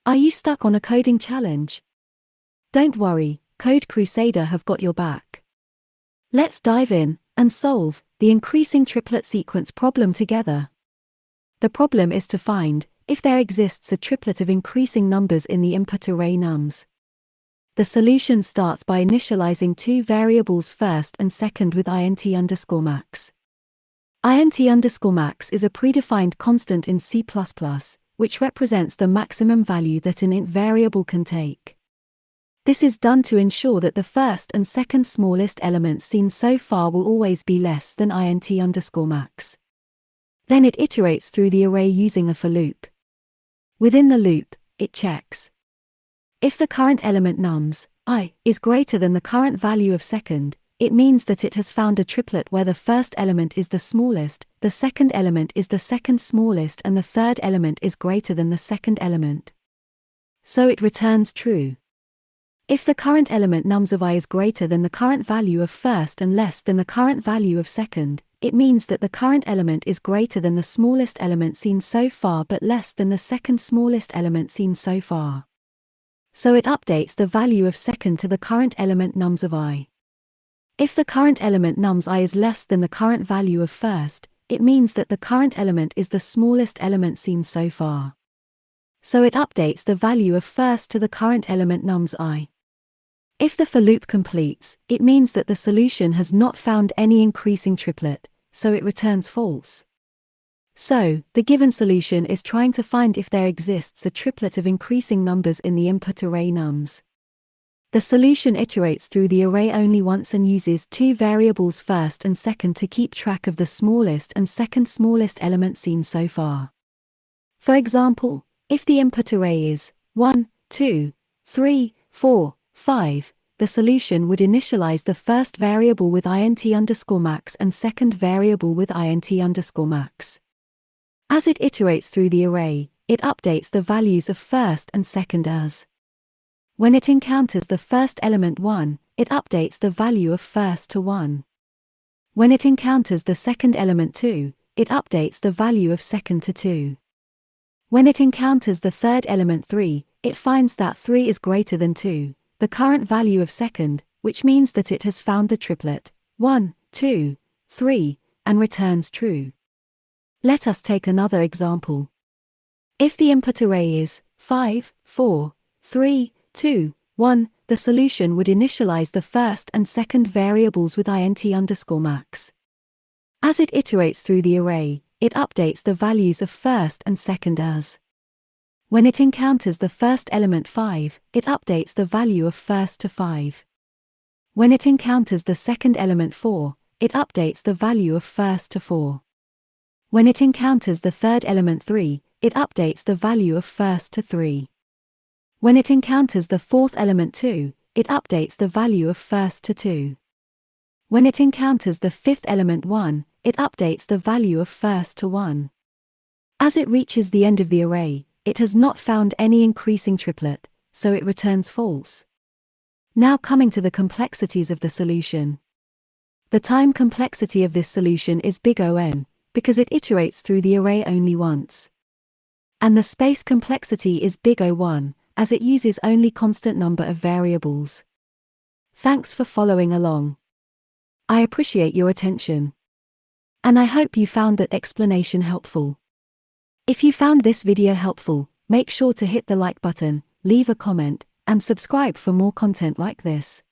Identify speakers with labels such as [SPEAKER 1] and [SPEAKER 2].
[SPEAKER 1] Are you stuck on a coding challenge? Don't worry, Code Crusader have got your back. Let's dive in and solve the increasing triplet sequence problem together. The problem is to find if there exists a triplet of increasing numbers in the input array nums. The solution starts by initializing two variables first and second with int_max. int_max is a predefined constant in C++, which represents the maximum value that an int variable can take. This is done to ensure that the first and second smallest elements seen so far will always be less than int_max. Then it iterates through the array using a for loop. Within the loop, it checks if the current element nums, I, is greater than the current value of second. It means that it has found a triplet where the first element is the smallest, the second element is the second smallest, and the third element is greater than the second element. So it returns true. If the current element nums of I is greater than the current value of first and less than the current value of second, it means that the current element is greater than the smallest element seen so far but less than the second smallest element seen so far. So it updates the value of second to the current element nums of I. If the current element nums I is less than the current value of first, it means that the current element is the smallest element seen so far. So it updates the value of first to the current element nums I. If the for loop completes, it means that the solution has not found any increasing triplet, so it returns false. So, the given solution is trying to find if there exists a triplet of increasing numbers in the input array nums. The solution iterates through the array only once and uses two variables first and second to keep track of the smallest and second smallest element seen so far. For example, if the input array is 1, 2, 3, 4, 5, the solution would initialize the first variable with int_max and second variable with int_max. As it iterates through the array, it updates the values of first and second as. When it encounters the first element 1, it updates the value of first to 1. When it encounters the second element 2, it updates the value of second to 2. When it encounters the third element 3, it finds that 3 is greater than 2, the current value of second, which means that it has found the triplet 1, 2, 3, and returns true. Let us take another example. If the input array is 5, 4, 3, 2, 1, the solution would initialize the first and second variables with int_max. As it iterates through the array, it updates the values of first and second as. When it encounters the first element 5, it updates the value of first to 5. When it encounters the second element 4, it updates the value of first to 4. When it encounters the third element 3, it updates the value of first to 3. When it encounters the fourth element 2, it updates the value of first to 2. When it encounters the fifth element 1, it updates the value of first to 1. As it reaches the end of the array, it has not found any increasing triplet, so it returns false. Now coming to the complexities of the solution. The time complexity of this solution is big O(n), because it iterates through the array only once. And the space complexity is big O(1), as it uses only constant number of variables. Thanks for following along. I appreciate your attention. And I hope you found that explanation helpful. If you found this video helpful, make sure to hit the like button, leave a comment, and subscribe for more content like this.